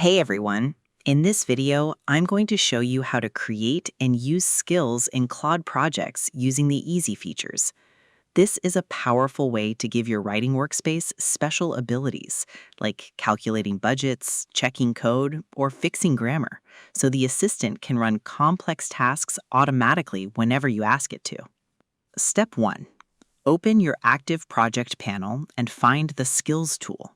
Hey everyone! In this video, I'm going to show you how to create and use skills in Claude Projects using the easy features. This is a powerful way to give your writing workspace special abilities, like calculating budgets, checking code, or fixing grammar, so the assistant can run complex tasks automatically whenever you ask it to. Step 1. Open your Active Project panel and find the Skills tool.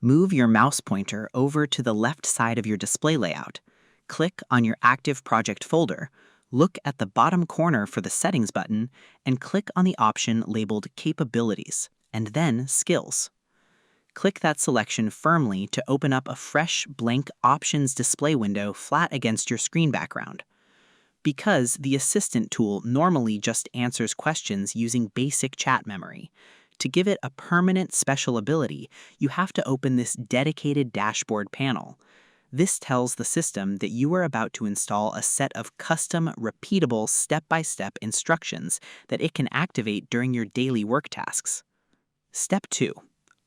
Move your mouse pointer over to the left side of your display layout. Click on your Active Project folder, look at the bottom corner for the Settings button, and click on the option labeled Capabilities, and then Skills. Click that selection firmly to open up a fresh, blank Options display window flat against your screen background. Because the Assistant tool normally just answers questions using basic chat memory, to give it a permanent special ability, you have to open this dedicated dashboard panel. This tells the system that you are about to install a set of custom, repeatable step-by-step instructions that it can activate during your daily work tasks. Step 2.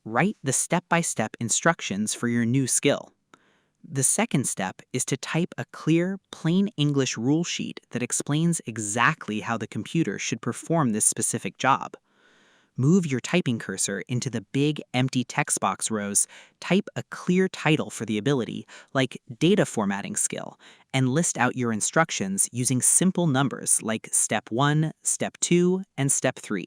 Write the step-by-step instructions for your new skill. The second step is to type a clear, plain English rule sheet that explains exactly how the computer should perform this specific job. Move your typing cursor into the big empty text box rows, type a clear title for the ability, like Data Formatting Skill, and list out your instructions using simple numbers like Step 1, Step 2, and Step 3.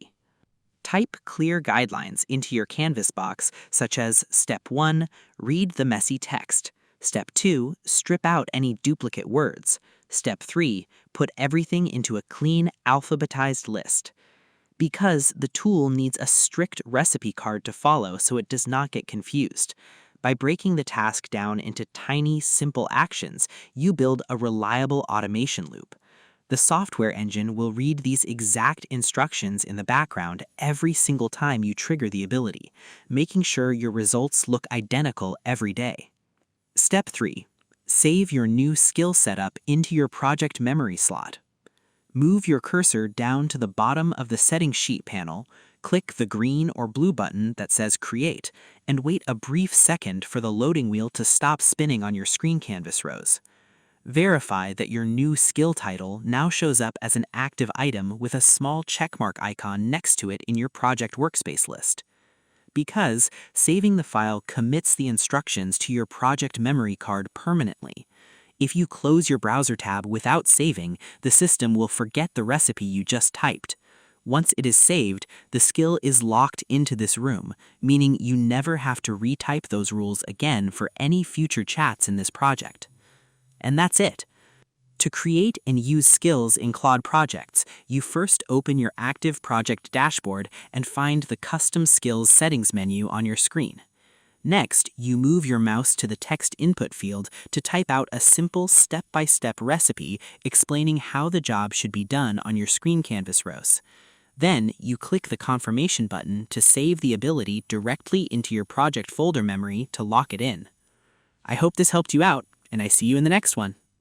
Type clear guidelines into your canvas box, such as Step 1, read the messy text. Step 2, strip out any duplicate words. Step 3, put everything into a clean, alphabetized list. Because the tool needs a strict recipe card to follow so it does not get confused. By breaking the task down into tiny, simple actions, you build a reliable automation loop. The software engine will read these exact instructions in the background every single time you trigger the ability, making sure your results look identical every day. Step 3. Save your new skill setup into your project memory slot. Move your cursor down to the bottom of the Settings sheet panel, click the green or blue button that says Create, and wait a brief second for the loading wheel to stop spinning on your screen canvas rows. Verify that your new skill title now shows up as an active item with a small checkmark icon next to it in your project workspace list. Because saving the file commits the instructions to your project memory card permanently. If you close your browser tab without saving, the system will forget the recipe you just typed. Once it is saved, the skill is locked into this room, meaning you never have to retype those rules again for any future chats in this project. And that's it. To create and use skills in Claude Projects, you first open your Active Project dashboard and find the Custom Skills settings menu on your screen. Next, you move your mouse to the text input field to type out a simple step-by-step recipe explaining how the job should be done on your screen canvas rows. Then, you click the confirmation button to save the ability directly into your project folder memory to lock it in. I hope this helped you out, and I see you in the next one.